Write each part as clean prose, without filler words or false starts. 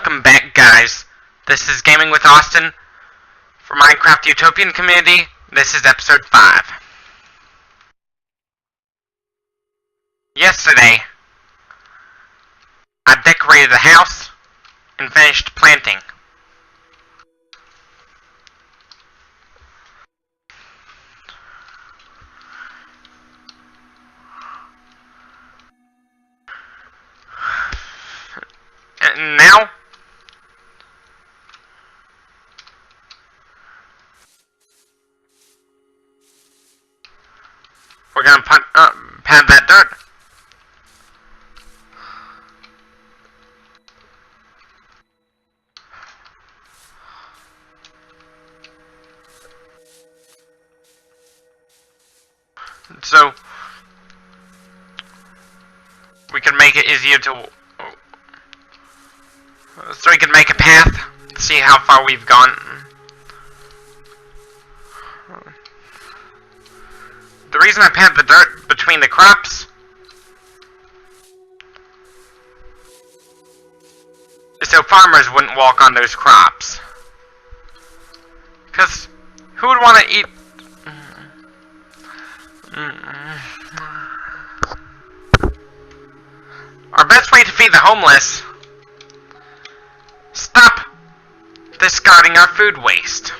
Welcome back, guys. This is Gaming with Austin for Minecraft Utopian community. This is episode 5. Yesterday, I decorated the house and finished planting. And now, we're gonna pad that dirt. So we can make it easier to. So we can make a path, see how far we've gone. The reason I padded the dirt between the crops is so farmers wouldn't walk on those crops. Because who would want to eat... Our best way to feed the homeless... Stop discarding our food waste.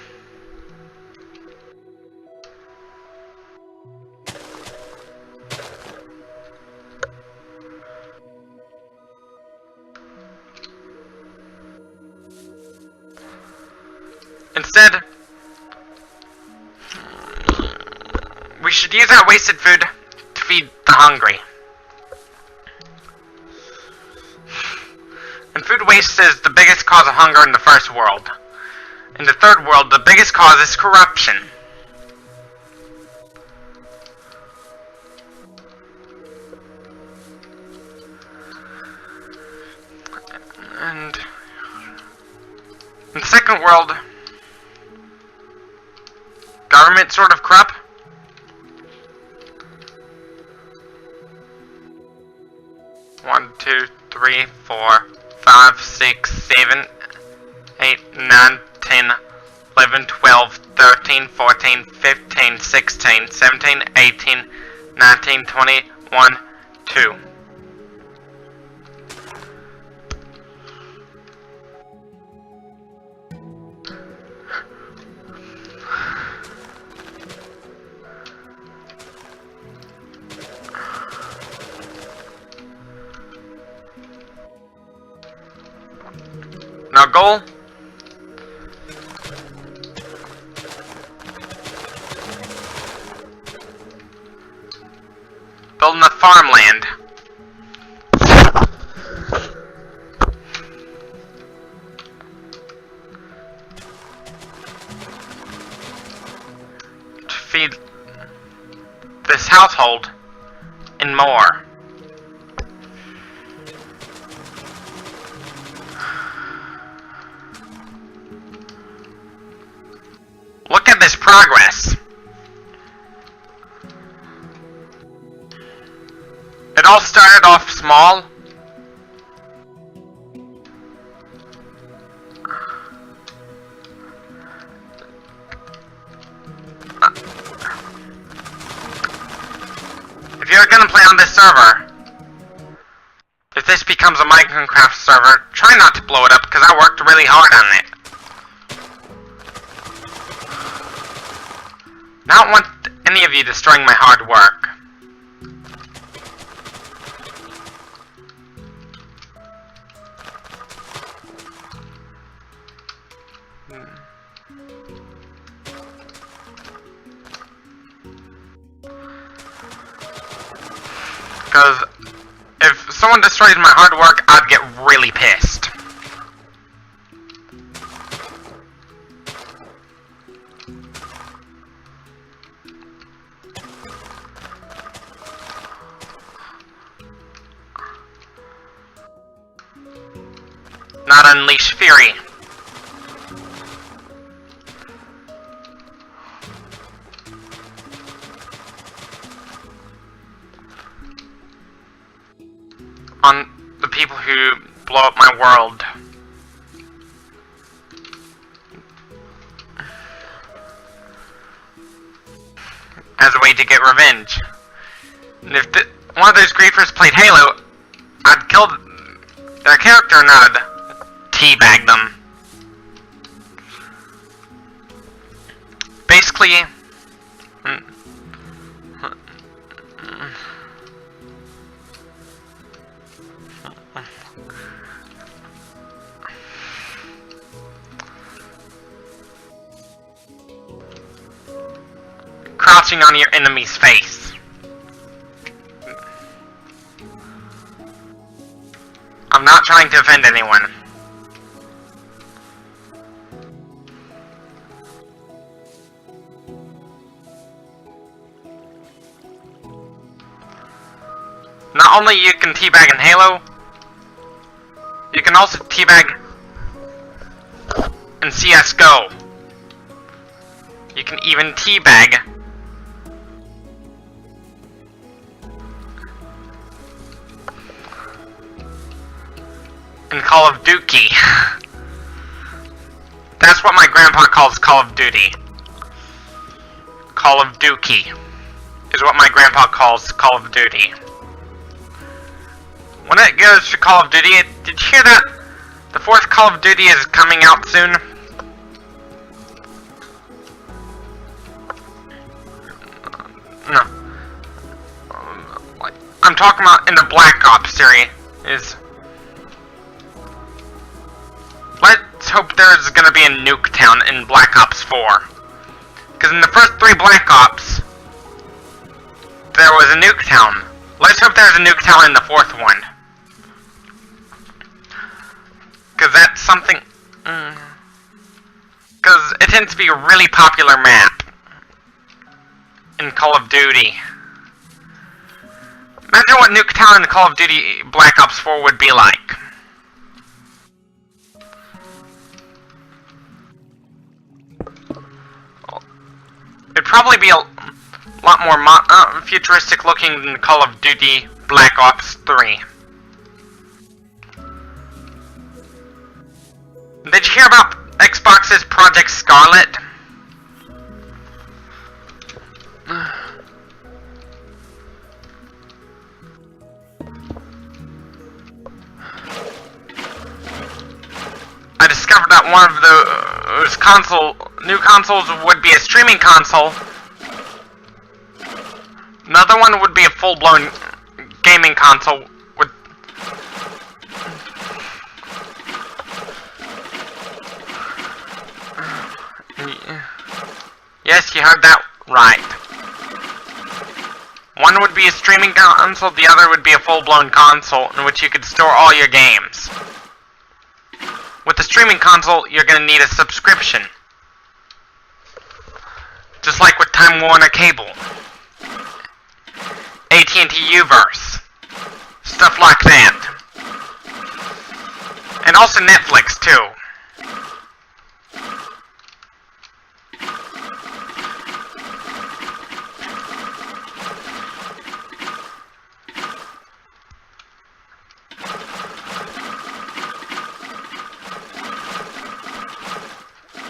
Instead, we should use our wasted food to feed the hungry. And food waste is the biggest cause of hunger in the first world. In the third world, the biggest cause is corruption. And in the second world, government sort of corrupt. One, two, three, 4, 5, 6, 7, 8, 9, 10, 11, 12, 13, 14, 15, 16, 17, 18, 19, 20, 1, 2. Now goal, build enough farmland to feed this household and more. Look at this progress. It all started off small. If you're gonna play on this server, if this becomes a Minecraft server, try not to blow it up because I worked really hard on it. I don't want any of you destroying my hard work. Because if someone destroys my hard work, I'd get really pissed. Not unleash fury. On the people who blow up my world. as a way to get revenge. And if one of those griefers played Halo, I'd kill their character and I'd teabag them. Basically, crouching on your enemy's face. I'm not trying to offend anyone. Not only you can teabag in Halo, you can also teabag in CSGO. You can even teabag in Call of Duty. That's what my grandpa calls Call of Duty. Call of Duty is what my grandpa calls Call of Duty. When it goes to Call of Duty, did you hear that the 4th Call of Duty is coming out soon? No. I'm talking about in the Black Ops series. Let's hope there's gonna be a nuke town in Black Ops 4. Because in the first 3 Black Ops, there was a nuke town. Let's hope there's a nuke town in the 4th one. Because that's something... Because it tends to be a really popular map in Call of Duty. Imagine what nuke town in Call of Duty Black Ops 4 would be like. It'd probably be a lot more futuristic looking than Call of Duty Black Ops 3. Did you hear about Xbox's Project Scarlet? I discovered that one of those new consoles would be a streaming console. Another one would be a full-blown gaming console with... Yes, you heard that right. One would be a streaming console, the other would be a full-blown console in which you could store all your games. With the streaming console, you're going to need a subscription. Just like with Time Warner Cable. AT&T Uverse. Stuff like that. And also Netflix, too.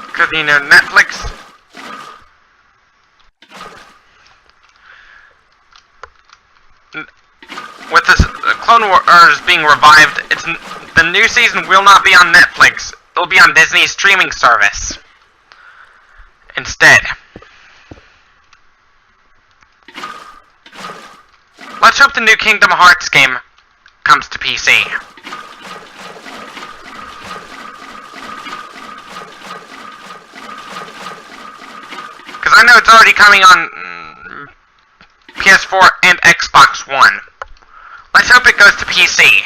Because, you know, Netflix... With this Clone Wars being revived, the new season will not be on Netflix. It'll be on Disney's streaming service instead. Let's hope the new Kingdom Hearts game comes to PC. Because I know it's already coming on PS4 and Xbox One. Let's hope it goes to PC.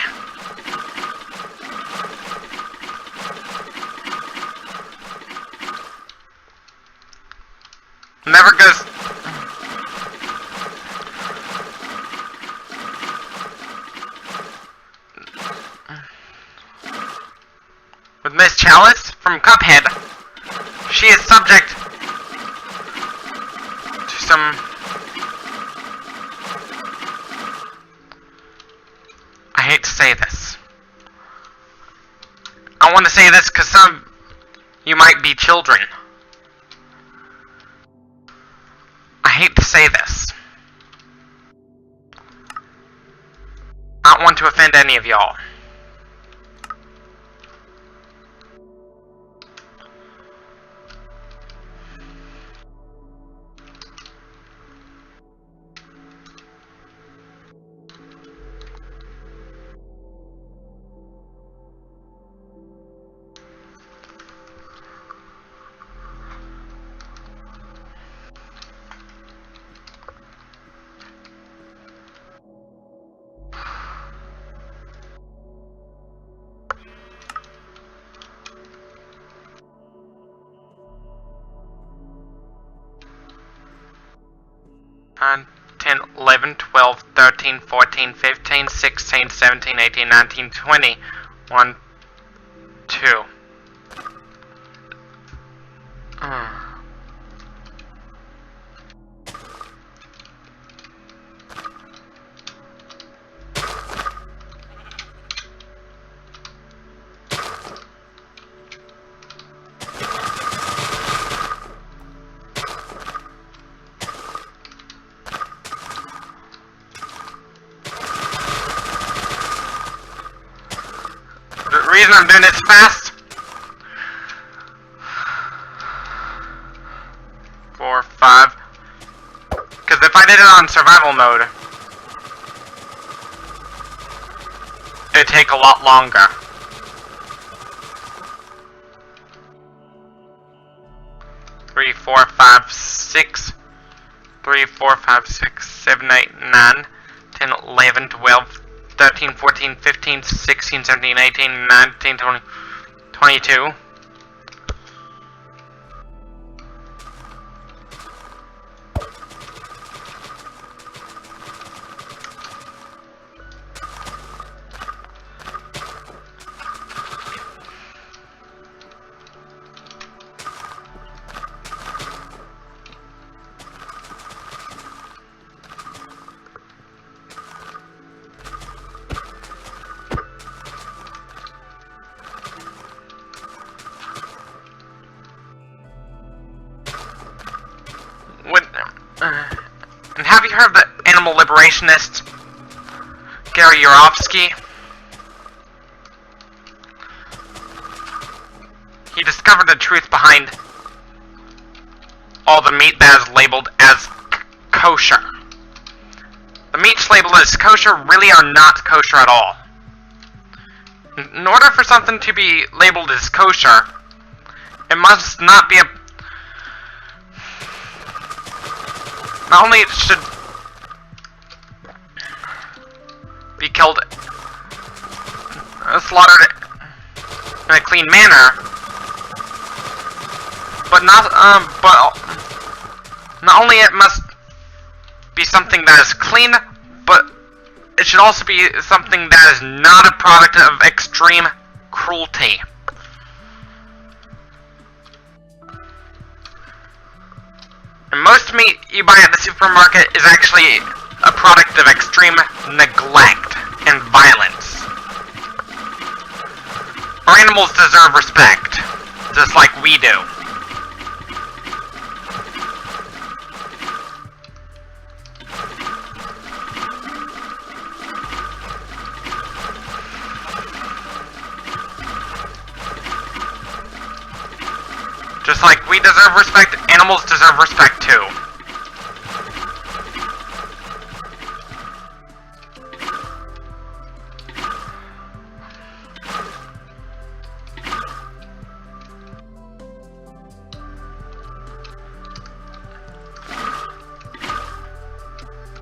Never goes... With Miss Chalice from Cuphead, she is subject to some... I hate to say this. I want to say this because some of you might be children. I hate to say this. I don't want to offend any of y'all. Nine, 10, 11, 12, 13, 14, 15, 16, 17, 18, 19, 20. 1, 2. The reason I'm doing this fast, 4, 5, because if I did it on survival mode, it'd take a lot longer. Three, 4, 5, 6, 3, 4, 5, 6, 7, 8, 9, 10, 11, 12, 13, 14, 15, 16, 17, 18, 19, 20, 22. And have you heard of the animal liberationist, Gary Yourofsky? He discovered the truth behind all the meat that is labeled as kosher. The meats labeled as kosher really are not kosher at all. In order for something to be labeled as kosher, it must not be not only it should be killed, slaughtered in a clean manner, but not only it must be something that is clean, but it should also be something that is not a product of extreme cruelty. And most meat you buy at the supermarket is actually a product of extreme neglect and violence. Our animals deserve respect, just like we do. Just like we deserve respect, animals deserve respect too.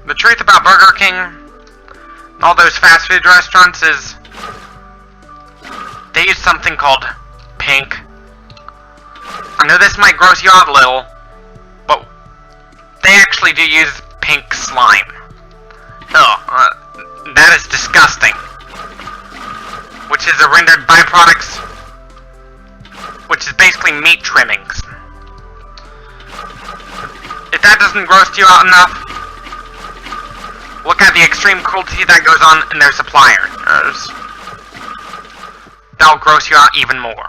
The truth about Burger King and all those fast food restaurants is they use something called pink. I know this might gross you out a little, but they actually do use pink slime. That is disgusting. Which is a rendered byproducts, which is basically meat trimmings. If that doesn't gross you out enough, look at the extreme cruelty that goes on in their suppliers. That'll gross you out even more.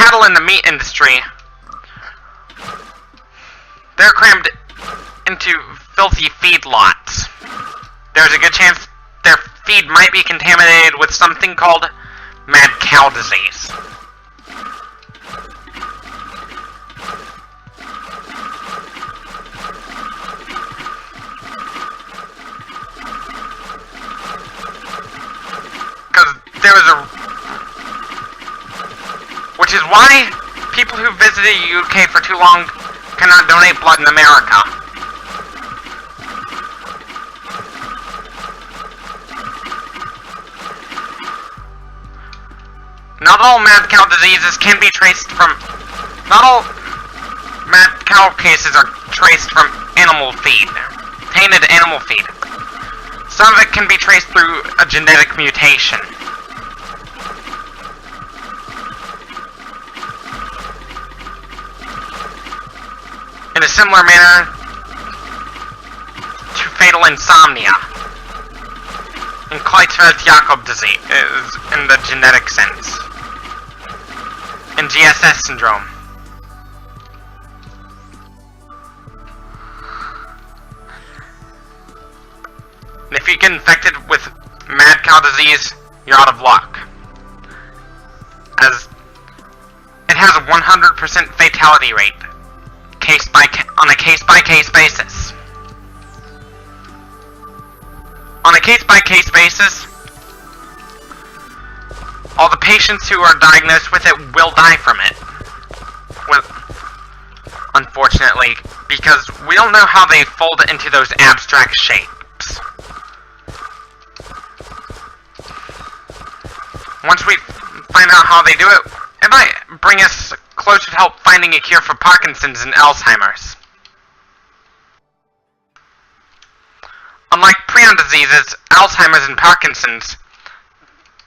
cattle in the meat industry, they're crammed into filthy feedlots. There's a good chance their feed might be contaminated with something called mad cow disease. Which is why people who visited the UK for too long cannot donate blood in America. Not all mad cow diseases can be traced from... Not all mad cow cases are traced from animal feed. Tainted animal feed. Some of it can be traced through a genetic mutation. In a similar manner to fatal insomnia and Creutzfeldt-Jakob disease in the genetic sense, and GSS syndrome. And if you get infected with mad cow disease, you're out of luck, as it has a 100% fatality rate. On a case-by-case basis. On a case-by-case basis, all the patients who are diagnosed with it will die from it. Well, unfortunately, because we don't know how they fold into those abstract shapes. Once we find out how they do it, it might bring us closer to help finding a cure for Parkinson's and Alzheimer's. Unlike prion diseases, Alzheimer's and Parkinson's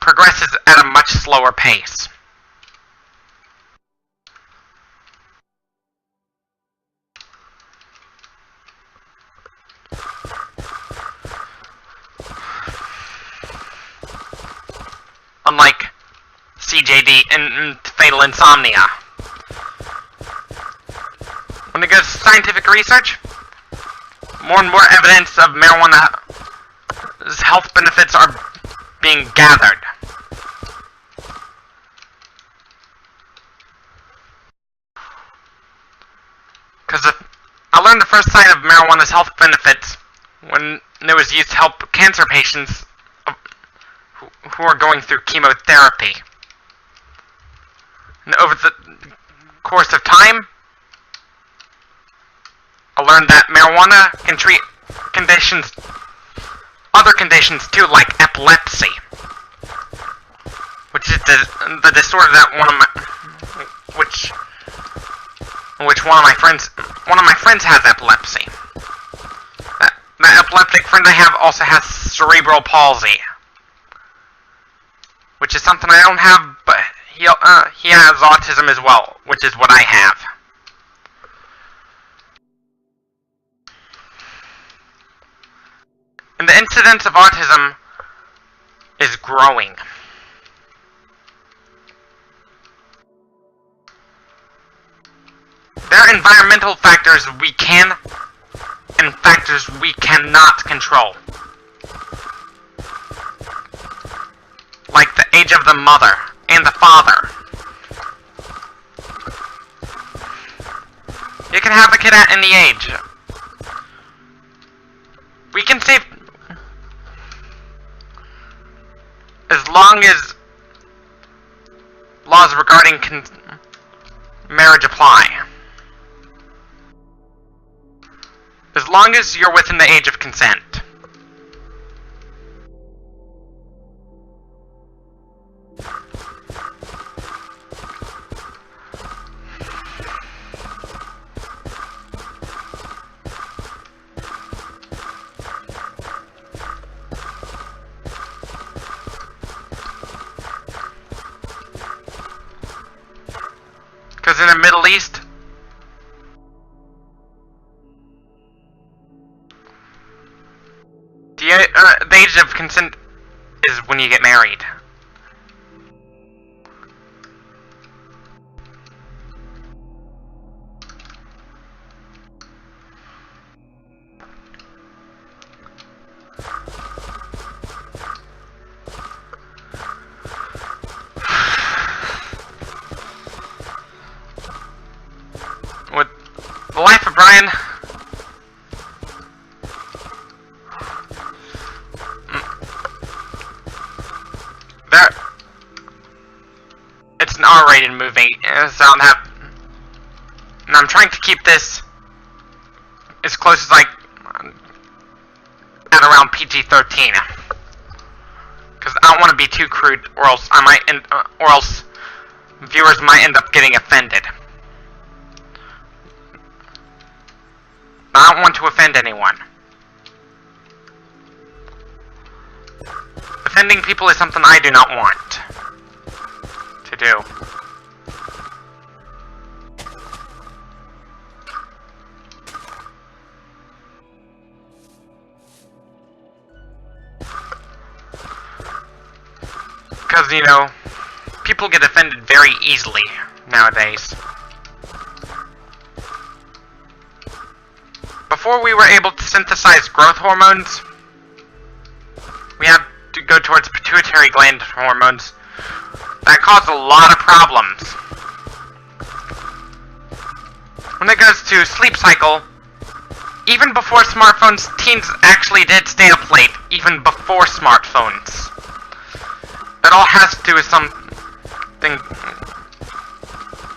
progresses at a much slower pace. Unlike CJD and fatal insomnia. When it goes to scientific research, more and more evidence of marijuana's health benefits are being gathered. Because I learned the first sign of marijuana's health benefits when it was used to help cancer patients who are going through chemotherapy. And over the course of time, I learned that marijuana can treat other conditions too, like epilepsy, which is the disorder that one of my friends has epilepsy. That epileptic friend I have also has cerebral palsy, which is something I don't have, but he has autism as well, which is what I have. And the incidence of autism is growing. There are environmental factors we can and factors we cannot control. Like the age of the mother and the father. You can have a kid at any age. We can save as long as laws regarding marriage apply. As long as you're within the age of consent. Because in the Middle East, the age of consent is when you get married. Brian? It's an R-rated movie, so and I'm trying to keep this as close as at around PG-13, because I don't want to be too crude, or else or else viewers might end up getting offended. I don't want to offend anyone. Offending people is something I do not want to do. Because, you know, people get offended very easily nowadays. Before we were able to synthesize growth hormones, we had to go towards pituitary gland hormones. That caused a lot of problems. When it goes to sleep cycle, even before smartphones, teens actually did stay up late, even before smartphones. That all has to do with something.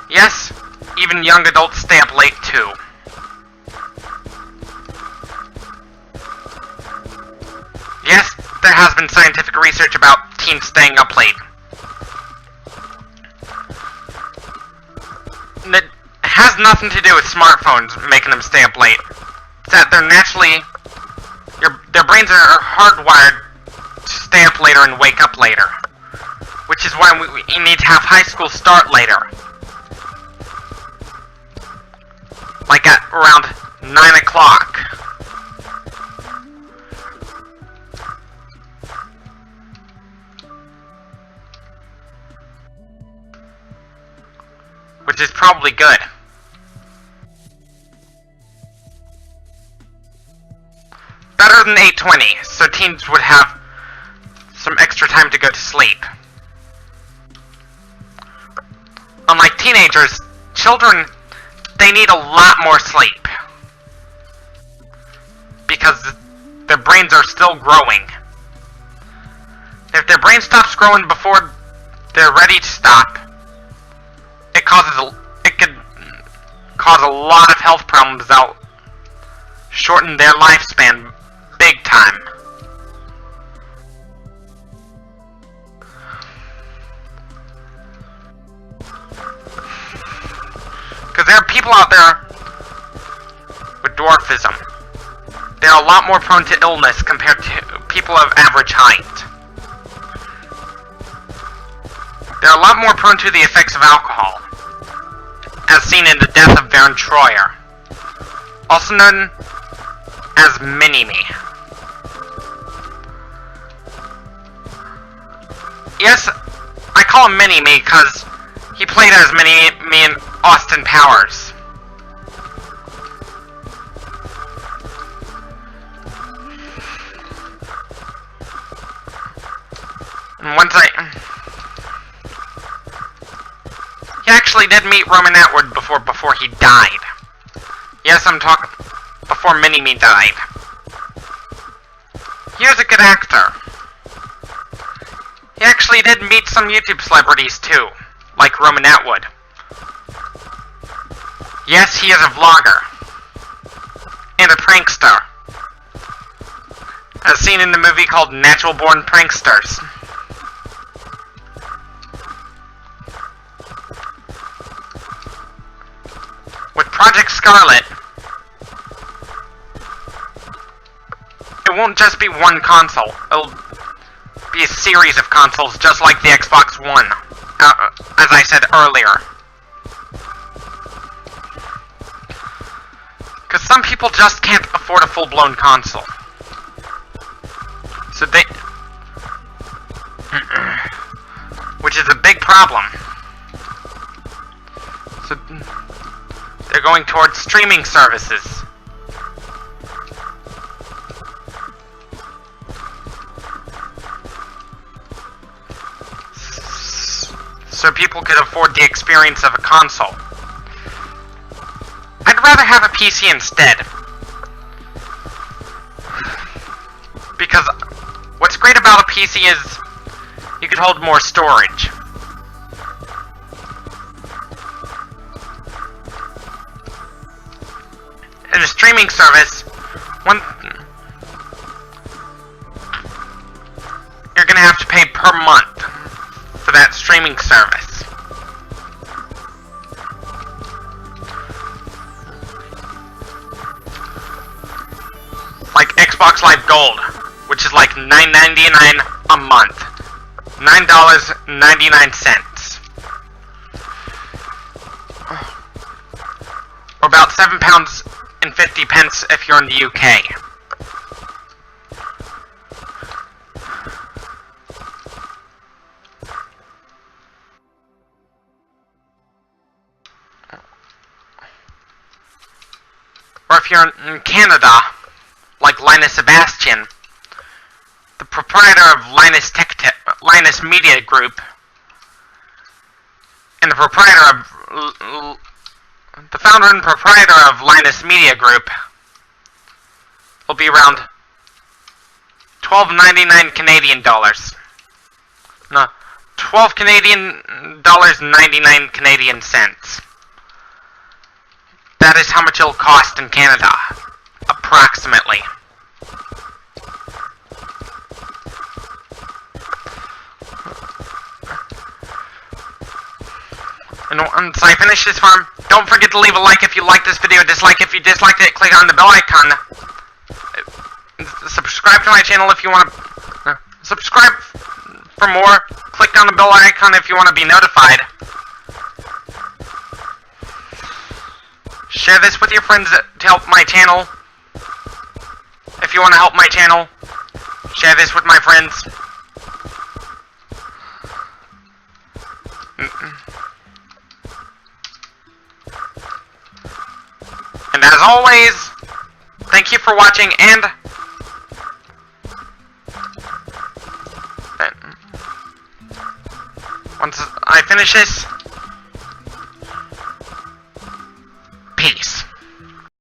Yes, even young adults stay up late too. Yes, there has been scientific research about teens staying up late. It has nothing to do with smartphones making them stay up late. It's that they're naturally, their brains are hardwired to stay up later and wake up later. Which is why we need to have high school start later. Like at around 9 o'clock. Which is probably good. Better than 8:20, so teens would have some extra time to go to sleep. Unlike teenagers, children, they need a lot more sleep. Because their brains are still growing. If their brain stops growing before they're ready to stop, it could cause a lot of health problems that'll shorten their lifespan big time. Because there are people out there with dwarfism. They're a lot more prone to illness compared to people of average height. They're a lot more prone to the effects of alcohol, as seen in the death of Baron Troyer, also known as Mini-Me. Yes, I call him Mini-Me because he played as Mini-Me in Austin Powers. And once he actually did meet Roman Atwood before he died. Yes, I'm talking before Mini-Me died. He was a good actor. He actually did meet some YouTube celebrities too, like Roman Atwood. Yes, he is a vlogger. And a prankster. As seen in the movie called Natural Born Pranksters. With Project Scarlet, it won't just be one console. It'll be a series of consoles just like the Xbox One, as I said earlier. Because some people just can't afford a full-blown console. So they... which is a big problem. So they're going towards streaming services. So people could afford the experience of a console. I'd rather have a PC instead. Because what's great about a PC is you could hold more storage. In a streaming service, you're gonna have to pay per month for that streaming service. Like Xbox Live Gold, which is like $9.99 a month. $9.99. Or about £7.50 if you're in the UK. Or if you're in Canada, like Linus Sebastian, the proprietor of Linus Media Group, and the founder and proprietor of Linus Media Group, will be around $12.99 Canadian dollars. No, $12 Canadian dollars 99 Canadian cents. That is how much it'll cost in Canada, approximately. And once I finish this farm, don't forget to leave a like if you liked this video, dislike if you disliked it, click on the bell icon. Subscribe to my channel if you want to... subscribe for more. Click on the bell icon if you want to be notified. Share this with your friends to help my channel. If you want to help my channel, share this with my friends. And as always, thank you for watching, and once I finish this,